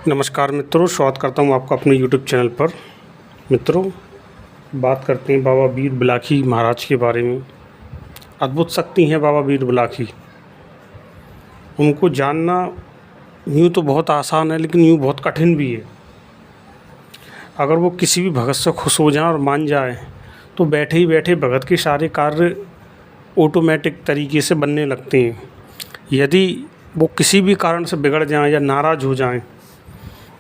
नमस्कार मित्रों, स्वागत करता हूँ आपका अपने YouTube चैनल पर। मित्रों, बात करते हैं बाबा वीर बिलाखी महाराज के बारे में। अद्भुत शक्ति हैं बाबा वीर बिलाखी। उनको जानना यूँ तो बहुत आसान है, लेकिन यूँ बहुत कठिन भी है। अगर वो किसी भी भगत से खुश हो जाएं और मान जाएं, तो बैठे ही बैठे भगत के सारे कार्य ऑटोमेटिक तरीके से बनने लगते हैं। यदि वो किसी भी कारण से बिगड़ जाएं या नाराज़ हो जाएं,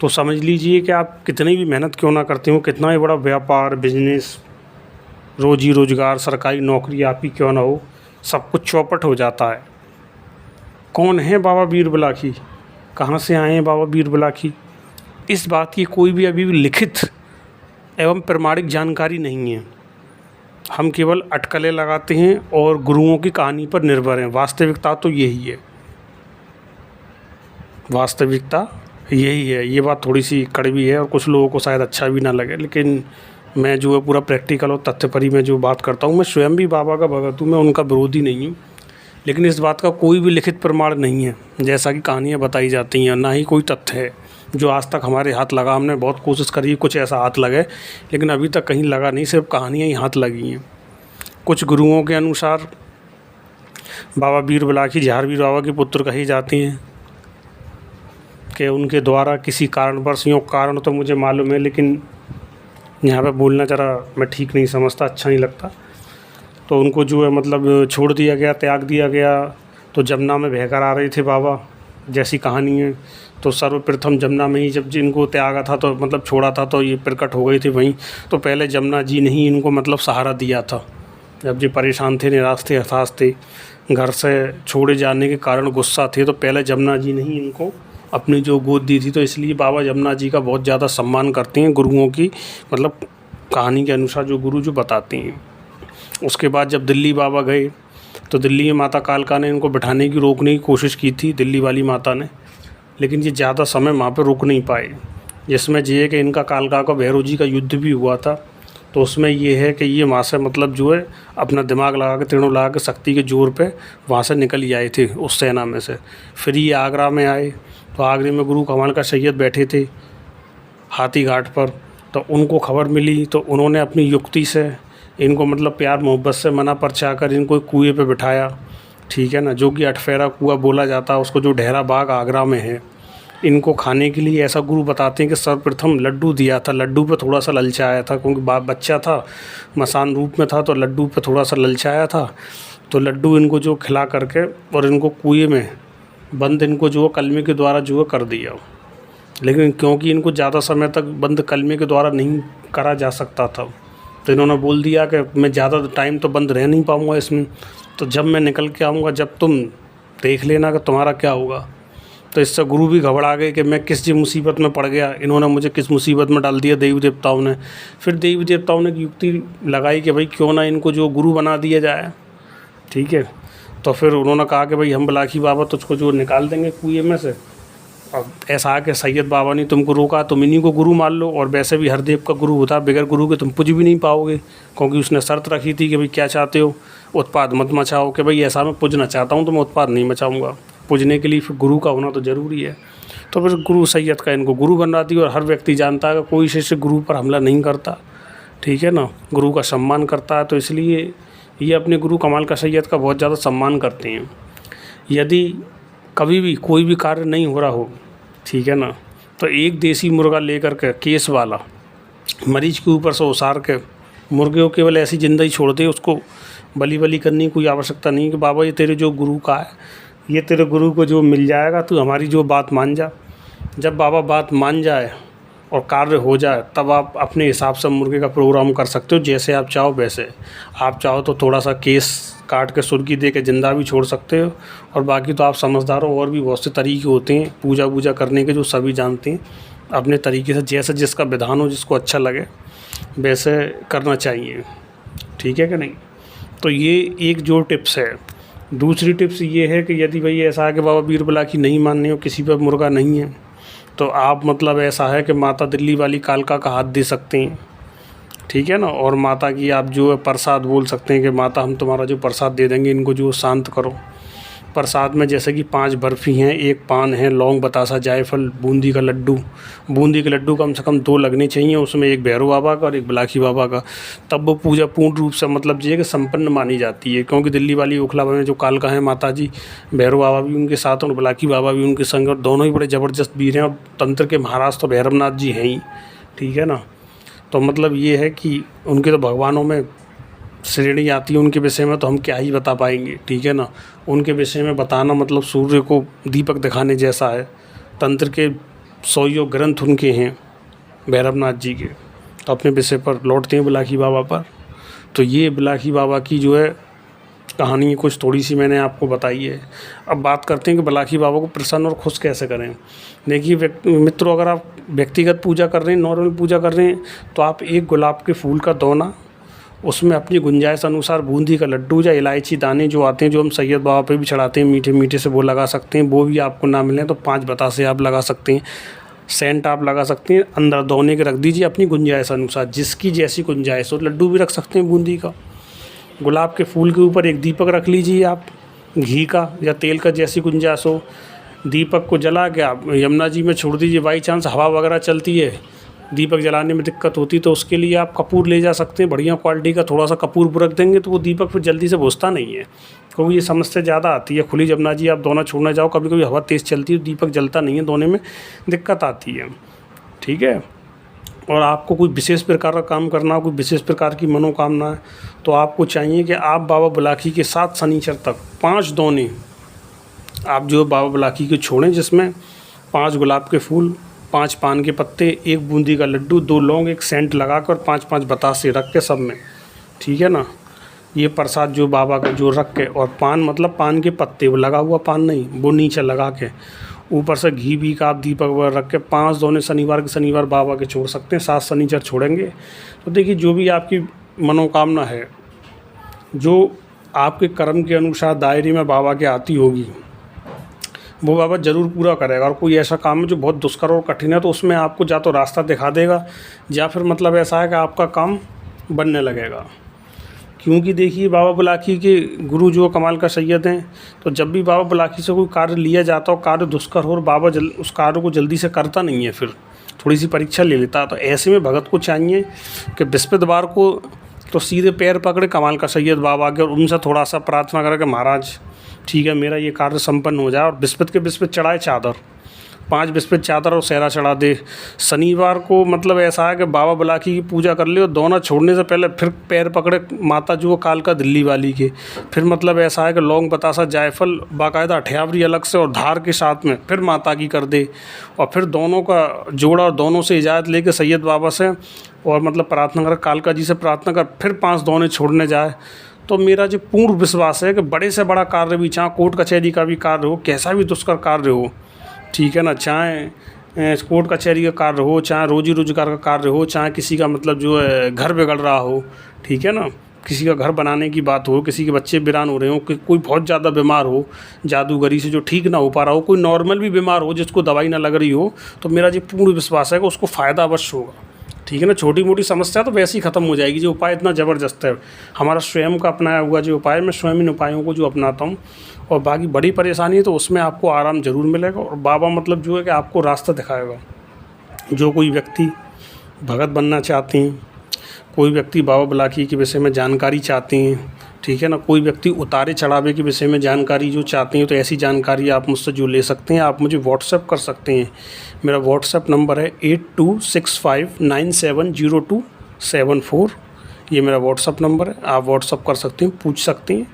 तो समझ लीजिए कि आप कितनी भी मेहनत क्यों ना करते हो, कितना ही बड़ा व्यापार, बिजनेस, रोजी रोजगार, सरकारी नौकरी आप ही क्यों ना हो, सब कुछ चौपट हो जाता है। कौन है बाबा वीर बिलाखी? कहाँ से आए हैं बाबा वीर बिलाखी? इस बात की कोई भी अभी भी लिखित एवं प्रमाणिक जानकारी नहीं है। हम केवल अटकलें लगाते हैं और गुरुओं की कहानी पर निर्भर हैं। वास्तविकता तो यही है, वास्तविकता यही है। ये बात थोड़ी सी कड़वी है और कुछ लोगों को शायद अच्छा भी ना लगे, लेकिन मैं जो है पूरा प्रैक्टिकल और तथ्य पर ही मैं जो बात करता हूँ। मैं स्वयं भी बाबा का भगत हूँ, मैं उनका विरोधी नहीं हूँ, लेकिन इस बात का कोई भी लिखित प्रमाण नहीं है जैसा कि कहानियाँ बताई जाती हैं, ना ही कोई तथ्य है जो आज तक हमारे हाथ लगा। हमने बहुत कोशिश करी कुछ ऐसा हाथ लगे, लेकिन अभी तक कहीं लगा नहीं, सिर्फ कहानियाँ ही हाथ लगी हैं। कुछ गुरुओं के अनुसार बाबा वीर बिलाखी झारवीर बाबा के पुत्र कहे जाते हैं कि उनके द्वारा किसी कारणवश, यूँ कारण तो मुझे मालूम है लेकिन यहाँ पे बोलना ज़रा मैं ठीक नहीं समझता, अच्छा नहीं लगता, तो उनको जो है मतलब छोड़ दिया गया, त्याग दिया गया। तो जमुना में बहकर आ रहे थे बाबा, जैसी कहानी है। तो सर्वप्रथम जमुना में ही जब जिनको त्यागा था, तो मतलब छोड़ा था, तो ये प्रकट हो गए थे वहीं। तो पहले जमुना जी ने ही इनको मतलब सहारा दिया था। जब ये परेशान थे, निराश थे, हताश थे, घर से छोड़े जाने के कारण गुस्सा थे, तो पहले जमुना जी ने ही इनको अपनी जो गोद दी थी। तो इसलिए बाबा जमुना जी का बहुत ज़्यादा सम्मान करते हैं गुरुओं की, मतलब कहानी के अनुसार जो गुरु जो बताते हैं। उसके बाद जब दिल्ली बाबा गए, तो दिल्ली में माता कालका ने इनको बिठाने की, रोकने की कोशिश की थी, दिल्ली वाली माता ने, लेकिन ये ज़्यादा समय वहाँ पर रुक नहीं पाए। जिसमें ये है कि इनका कालका का भैरव जी का युद्ध भी हुआ था। तो उसमें ये है कि ये वहाँ से मतलब जो है अपना दिमाग लगा के, तीनों लगा के, शक्ति के जोर पे वहाँ से निकल ही आए थे उस सेना में से। फिर ये आगरा में आए, तो आगरे में गुरु कमाल का सैयद बैठे थे हाथी घाट पर। तो उनको खबर मिली, तो उन्होंने अपनी युक्ति से इनको मतलब प्यार मोहब्बत से मना परचा कर इनको एक कुएँ पे बिठाया, ठीक है ना, जो कि अठफेरा कुआँ बोला जाता है उसको, जो ढेरा बाग आगरा में है। इनको खाने के लिए ऐसा गुरु बताते हैं कि सर्वप्रथम लड्डू दिया था। लड्डू पे थोड़ा सा ललचाया था, क्योंकि बच्चा था, मसान रूप में था, तो लड्डू पे थोड़ा सा ललचाया था। तो लड्डू इनको जो खिला करके और इनको कुएँ में बंद, इनको जो कलमे के द्वारा जो कर दिया। लेकिन क्योंकि इनको ज़्यादा समय तक बंद कलमे के द्वारा नहीं करा जा सकता था, तो इन्होंने बोल दिया कि मैं ज़्यादा टाइम तो बंद रह नहीं पाऊँगा इसमें, तो जब मैं निकल के आऊँगा, जब तुम देख लेना कि तुम्हारा क्या होगा। तो इससे गुरु भी घबरा गए कि मैं किस मुसीबत में पड़ गया, इन्होंने मुझे किस मुसीबत में डाल दिया देवी देवताओं ने। फिर देवी देवताओं ने युक्ति लगाई कि भाई क्यों ना इनको जो गुरु बना दिया जाए, ठीक है। तो फिर उन्होंने कहा कि भाई हम बिलाखी बाबा तुझको जो निकाल देंगे कुएँ में से। अब ऐसा है कि सैयद बाबा ने तुमको रोका, तुम इन्हीं को गुरु मान लो। और वैसे भी हर देव का गुरु होता है, बगैर गुरु के तुम पूज भी नहीं पाओगे, क्योंकि उसने शर्त रखी थी कि भाई क्या चाहते हो, उत्पाद मत मचाओ। कि भाई ऐसा मैं पूजना चाहता हूँ तो मैं उत्पाद नहीं मचाऊँगा। पूजने के लिए फिर गुरु का होना तो ज़रूरी है। तो फिर गुरु सैयद का इनको गुरु बना दिया। और हर व्यक्ति जानता है कि कोई शिष्य गुरु पर हमला नहीं करता, ठीक है ना, गुरु का सम्मान करता है। तो इसलिए ये अपने गुरु कमाल का सैयद का बहुत ज़्यादा सम्मान करते हैं। यदि कभी भी कोई भी कार्य नहीं हो रहा हो, ठीक है ना, तो एक देसी मुर्गा लेकर के, केस वाला, मरीज के ऊपर से उसार के मुर्गे को केवल ऐसी जिंदा ही छोड़ दे, उसको बलि करने की कोई आवश्यकता नहीं कि बाबा ये तेरे जो गुरु का है, ये तेरे गुरु को जो मिल जाएगा, तू हमारी जो बात मान जा। जब बाबा बात मान जाए और कार्य हो जाए, तब आप अपने हिसाब से मुर्गे का प्रोग्राम कर सकते हो, जैसे आप चाहो वैसे। आप चाहो तो थोड़ा सा केस काट के सुर्खी दे के जिंदा भी छोड़ सकते हो, और बाकी तो आप समझदार हो। और भी बहुत से तरीके होते हैं पूजा वूजा करने के, जो सभी जानते हैं। अपने तरीके से जैसे जिसका विधान हो, जिसको अच्छा लगे वैसे करना चाहिए, ठीक है कि नहीं। तो ये एक जो टिप्स है। दूसरी टिप्स ये है कि यदि भाई ऐसा है कि बाबा वीर बिलाखी नहीं मानने हो, किसी पर मुर्गा नहीं है, तो आप मतलब ऐसा है कि माता दिल्ली वाली कालका का हाथ दे सकते हैं, ठीक है ना। और माता की आप जो है प्रसाद बोल सकते हैं कि माता हम तुम्हारा जो प्रसाद दे देंगे, इनको जो शांत करो। प्रसाद में जैसे कि 5 बर्फ़ी हैं, 1 पान है, लौंग, बतासा, जायफल, बूंदी का लड्डू। बूंदी के लड्डू कम से कम 2 लगने चाहिए, उसमें एक भैरव बाबा का और एक बिलाखी बाबा का। तब वो पूजा पूर्ण रूप से मतलब ये कि संपन्न मानी जाती है, क्योंकि दिल्ली वाली ओखला में जो कालका है माता जी, भैरव बाबा भी उनके साथ और बिलाखी बाबा भी उनके संग, और दोनों ही बड़े ज़बरदस्त वीर हैं। और तंत्र के महाराज तो भैरवनाथ जी हैं ही, ठीक है ना। तो मतलब ये है कि उनके तो भगवानों में श्रेणी आती है, उनके विषय में तो हम क्या ही बता पाएंगे, ठीक है ना। उनके विषय में बताना मतलब सूर्य को दीपक दिखाने जैसा है। तंत्र के 100 ग्रंथ उनके हैं भैरवनाथ जी के। तो अपने विषय पर लौटते हैं बिलाखी बाबा पर। तो ये बिलाखी बाबा की जो है कहानी कुछ थोड़ी सी मैंने आपको बताई है। अब बात करते हैं कि बिलाखी बाबा को प्रसन्न और खुश कैसे करें। देखिए मित्रों, अगर आप व्यक्तिगत पूजा कर रहे हैं, नॉर्मल पूजा कर रहे हैं, तो आप एक गुलाब के फूल का दोना, उसमें अपनी गुंजाइश अनुसार बूंदी का लड्डू या इलायची दाने जो आते हैं, जो हम सैयद बाबा पे भी चढ़ाते हैं मीठे मीठे से, वो लगा सकते हैं। वो भी आपको ना मिले तो 5 बतासे आप लगा सकते हैं, सेंट आप लगा सकते हैं। अंदर दोने के रख दीजिए अपनी गुंजाइश अनुसार, जिसकी जैसी गुंजाइश हो। लड्डू भी रख सकते हैं बूंदी का। गुलाब के फूल के ऊपर एक दीपक रख लीजिए आप, घी का या तेल का, जैसी गुंजाइश हो। दीपक को जला के आप यमुना जी में छोड़ दीजिए। बाई चांस हवा वगैरह चलती है, दीपक जलाने में दिक्कत होती, तो उसके लिए आप कपूर ले जा सकते हैं, बढ़िया क्वालिटी का। थोड़ा सा कपूर रख देंगे तो वो दीपक फिर जल्दी से बुझता नहीं है, क्योंकि ये समस्या ज़्यादा आती है। खुली यमुना जी आप दोना छोड़ने जाओ, कभी कभी हवा तेज़ चलती है, दीपक जलता नहीं है, दोने में दिक्कत आती है, ठीक है। और आपको कोई विशेष प्रकार का काम करना हो, कोई विशेष प्रकार की मनोकामना है, तो आपको चाहिए कि आप बाबा बिलाखी के 7 शनिचर तक 5 दोने आप जो बाबा बिलाखी के छोड़ें, जिसमें 5 गुलाब के फूल, 5 पान के पत्ते, 1 बूंदी का लड्डू, 2 लौंग, 1 सेंट लगाकर 5-5 बतासे रख के सब में, ठीक है ना। ये प्रसाद जो बाबा का जो रख के, और पान मतलब पान के पत्ते, वो लगा हुआ पान नहीं, वो नीचे लगा के, ऊपर से घी भी का आप दीपक वगैरह रख के 5 दोने शनिवार के शनिवार बाबा के छोड़ सकते हैं। 7 शनिचर छोड़ेंगे तो देखिए जो भी आपकी मनोकामना है, जो आपके कर्म के अनुसार दायरे में बाबा के आती होगी, वो बाबा ज़रूर पूरा करेगा। और कोई ऐसा काम है जो बहुत दुष्कर और कठिन है, तो उसमें आपको या तो रास्ता दिखा देगा, या फिर मतलब ऐसा है कि आपका काम बनने लगेगा। क्योंकि देखिए बाबा बिलाखी के गुरु जो कमाल का सैयद हैं, तो जब भी बाबा बिलाखी से कोई कार्य लिया जाता हो, कार्य दुष्कर हो, और बाबा उस कार्य को जल्दी से करता नहीं है, फिर थोड़ी सी परीक्षा ले लेता। तो ऐसे में भगत को चाहिए कि बृहस्पतिवार को तो सीधे पैर पकड़े कमाल का सैयद बाबा के, और उनसे थोड़ा सा प्रार्थना करें कि महाराज ठीक है, मेरा ये कार्य संपन्न हो जाए। और बृहस्पति चढ़ाए चादर, 5 बृहस्पति चादर और सहरा चढ़ा दे। शनिवार को मतलब ऐसा है कि बाबा बिलाखी की पूजा कर ले, और दोना छोड़ने से पहले फिर पैर पकड़े माता जो कालका दिल्ली वाली के। फिर मतलब ऐसा है कि लौंग, बतासा, जायफल बाकायदा अठयावरी अलग से और धार के साथ में फिर माता की कर दे, और फिर दोनों का जोड़ा, और दोनों से इजाज़त लेके सैयद बाबा से और मतलब प्रार्थना कर, कालका जी से प्रार्थना कर, फिर 5 दोने छोड़ने जाए। तो मेरा जो पूर्ण विश्वास है कि बड़े से बड़ा कार्य भी, चाहे कोर्ट कचहरी का भी कार्य हो, कैसा भी दुष्कर कार्य हो, ठीक है ना, चाहे कोर्ट कचहरी का कार्य हो, चाहे रोजी रोजगार का कार्य हो, चाहे किसी का मतलब जो है घर बिगड़ रहा हो, ठीक है ना, किसी का घर बनाने की बात हो, किसी के बच्चे वीरान हो रहे हो, कि कोई बहुत ज़्यादा बीमार हो जादूगरी से जो ठीक ना हो पा रहा हो, कोई नॉर्मल भी बीमार हो जिसको दवाई ना लग रही हो, तो मेरा जो पूर्ण विश्वास है कि उसको फ़ायदा अवश्य होगा, ठीक है ना। छोटी मोटी समस्या तो वैसे ही ख़त्म हो जाएगी, जो उपाय इतना ज़बरदस्त है हमारा स्वयं का अपनाया हुआ जो उपाय, मैं स्वयं इन उपायों को जो अपनाता हूँ। और बाकी बड़ी परेशानी है तो उसमें आपको आराम ज़रूर मिलेगा, और बाबा मतलब जो है कि आपको रास्ता दिखाएगा। जो कोई व्यक्ति भगत बनना चाहते हैं, कोई व्यक्ति बाबा बिलाखी के विषय में जानकारी चाहते हैं, ठीक है ना, कोई व्यक्ति उतारे चढ़ावे के विषय में जानकारी जो चाहते हैं, तो ऐसी जानकारी आप मुझसे जो ले सकते हैं, आप मुझे व्हाट्सएप कर सकते हैं। मेरा व्हाट्सएप नंबर है 8265970274। ये मेरा व्हाट्सएप नंबर है, आप व्हाट्सएप कर सकते हैं, पूछ सकते हैं,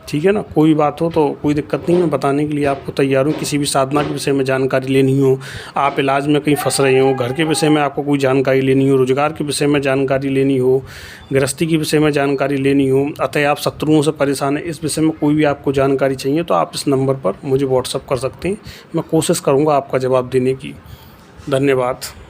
ठीक है ना। कोई बात हो तो कोई दिक्कत नहीं, मैं बताने के लिए आपको तैयार हूँ। किसी भी साधना के विषय में जानकारी लेनी हो, आप इलाज में कहीं फंस रहे हो, घर के विषय में आपको कोई जानकारी लेनी हो, रोजगार के विषय में जानकारी लेनी हो, गृहस्थी के विषय में जानकारी लेनी हो, अतः आप शत्रुओं से परेशान है, इस विषय में कोई भी आपको जानकारी चाहिए, तो आप इस नंबर पर मुझे व्हाट्सअप कर सकते हैं। मैं कोशिश करूँगा आपका जवाब देने की। धन्यवाद।